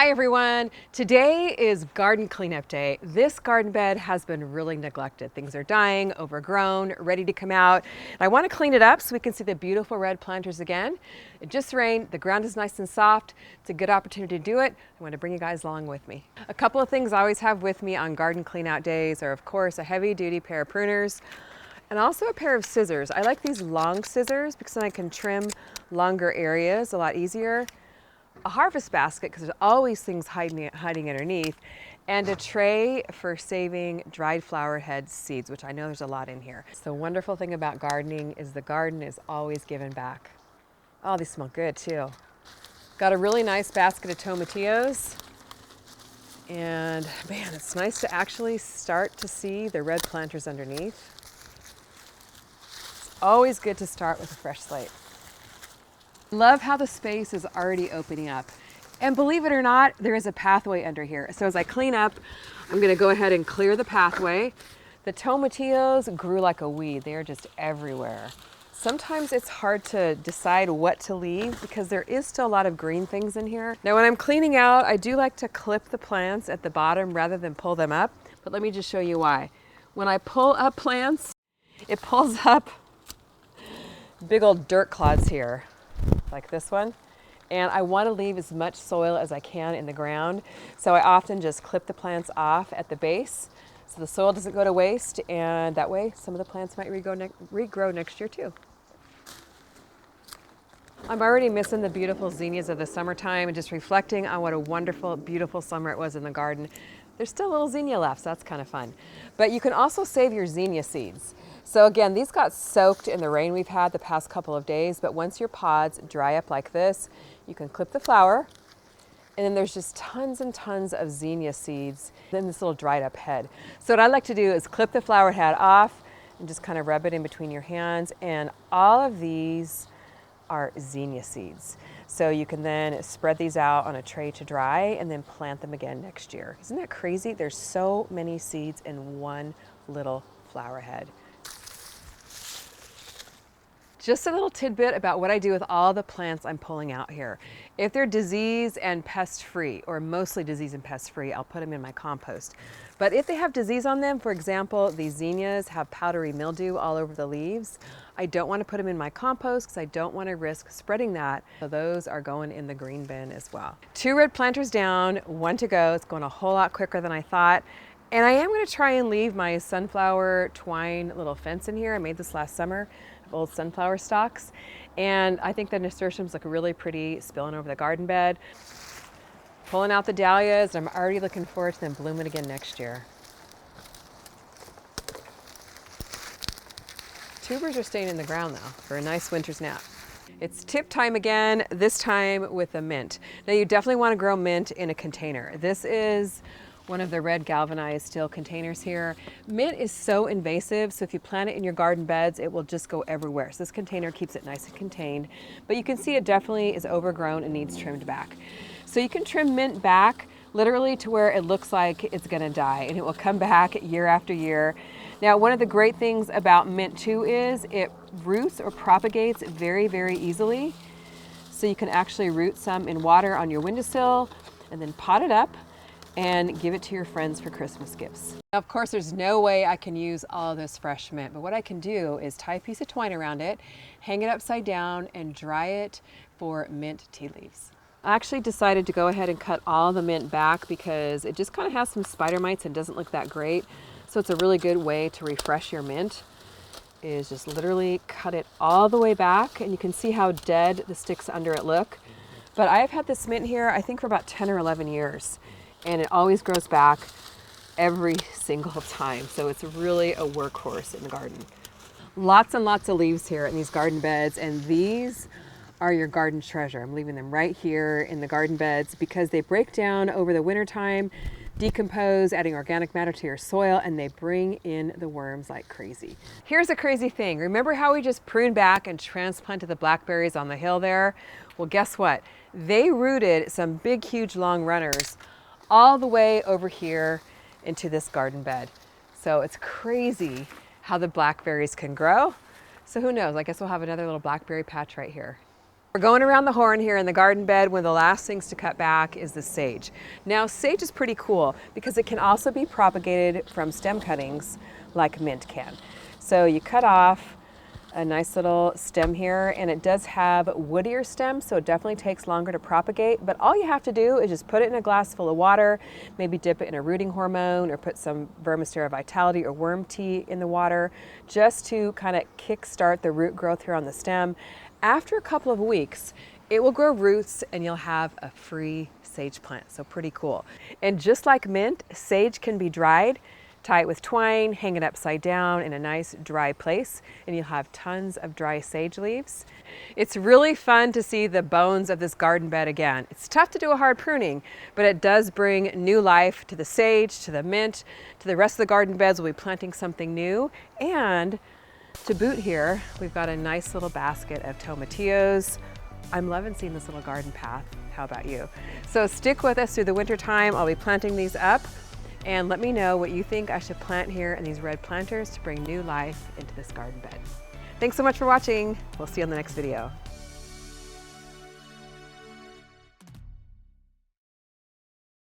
Hi everyone, today is garden cleanup day. This garden bed has been really neglected. Things are dying, overgrown, ready to come out. And I want to clean it up so we can see the beautiful red planters again. It just rained, the ground is nice and soft. It's a good opportunity to do it. I want to bring you guys along with me. A couple of things I always have with me on garden cleanout days are of course a heavy duty pair of pruners and also a pair of scissors. I like these long scissors because then I can trim longer areas a lot easier. A harvest basket, because there's always things hiding underneath, and a tray for saving dried flower head seeds, which I know there's a lot in here. So the wonderful thing about gardening is the garden is always given back. Oh, these smell good too. Got a really nice basket of tomatillos. And man, it's nice to actually start to see the red planters underneath. It's always good to start with a fresh slate. Love how the space is already opening up. And believe it or not, there is a pathway under here. So as I clean up, I'm gonna go ahead and clear the pathway. The tomatillos grew like a weed. They are just everywhere. Sometimes it's hard to decide what to leave because there is still a lot of green things in here. Now when I'm cleaning out, I do like to clip the plants at the bottom rather than pull them up. But let me just show you why. When I pull up plants, it pulls up big old dirt clods here, like this one. And I want to leave as much soil as I can in the ground. So I often just clip the plants off at the base so the soil doesn't go to waste, and that way some of the plants might regrow next year too. I'm already missing the beautiful zinnias of the summertime and just reflecting on what a wonderful, beautiful summer it was in the garden. There's still a little zinnia left, so that's kind of fun. But you can also save your zinnia seeds. So again, these got soaked in the rain we've had the past couple of days, but once your pods dry up like this, you can clip the flower, and then there's just tons and tons of zinnia seeds in this little dried up head. So what I like to do is clip the flower head off and just kind of rub it in between your hands, and all of these are zinnia seeds. So you can then spread these out on a tray to dry and then plant them again next year. Isn't that crazy? There's so many seeds in one little flower head. Just a little tidbit about what I do with all the plants I'm pulling out here. If they're disease and pest free, or mostly disease and pest free, I'll put them in my compost. But if they have disease on them, for example, these zinnias have powdery mildew all over the leaves, I don't want to put them in my compost because I don't want to risk spreading that. So those are going in the green bin as well. 2 red planters down, 1 to go. It's going a whole lot quicker than I thought. And I am going to try and leave my sunflower twine little fence in here. I made this last summer. Old sunflower stalks, and I think the nasturtiums look really pretty spilling over the garden bed. Pulling out the dahlias, and I'm already looking forward to them blooming again next year. Tubers are staying in the ground though for a nice winter's nap. It's tip time again, this time with the mint. Now you definitely want to grow mint in a container. This is one of the red galvanized steel containers here. Mint is so invasive, so if you plant it in your garden beds, it will just go everywhere. So this container keeps it nice and contained, but you can see it definitely is overgrown and needs trimmed back. So you can trim mint back literally to where it looks like it's gonna die, and it will come back year after year. Now, one of the great things about mint too is it roots or propagates very, very easily. So you can actually root some in water on your windowsill and then pot it up and give it to your friends for Christmas gifts. Now, of course, there's no way I can use all this fresh mint, but what I can do is tie a piece of twine around it, hang it upside down, and dry it for mint tea leaves. I actually decided to go ahead and cut all the mint back because it just kind of has some spider mites and doesn't look that great. So it's a really good way to refresh your mint, is just literally cut it all the way back, and you can see how dead the sticks under it look. But I've had this mint here, I think, for about 10 or 11 years. And it always grows back every single time. So it's really a workhorse in the garden. Lots and lots of leaves here in these garden beds, and these are your garden treasure. I'm leaving them right here in the garden beds because they break down over the winter time, decompose, adding organic matter to your soil, and they bring in the worms like crazy. Here's a crazy thing. Remember how we just pruned back and transplanted the blackberries on the hill there? Well, guess what? They rooted some big, huge, long runners all the way over here into this garden bed. So it's crazy how the blackberries can grow. So who knows? I guess we'll have another little blackberry patch right here. We're going around the horn here in the garden bed. One of the last things to cut back is the sage. Now, sage is pretty cool because it can also be propagated from stem cuttings like mint can. So you cut off a nice little stem here, and it does have woodier stems, so it definitely takes longer to propagate, but all you have to do is just put it in a glass full of water, maybe dip it in a rooting hormone or put some Vermicera Vitality or worm tea in the water just to kind of kickstart the root growth here on the stem. After a couple of weeks, it will grow roots and you'll have a free sage plant, so pretty cool. And just like mint, sage can be dried. Tie it with twine, hang it upside down in a nice dry place, and you'll have tons of dry sage leaves. It's really fun to see the bones of this garden bed again. It's tough to do a hard pruning, but it does bring new life to the sage, to the mint, to the rest of the garden beds. We'll be planting something new. And to boot here, we've got a nice little basket of tomatillos. I'm loving seeing this little garden path. How about you? So stick with us through the winter time. I'll be planting these up. And let me know what you think I should plant here in these red planters to bring new life into this garden bed. Thanks so much for watching. We'll see you on the next video.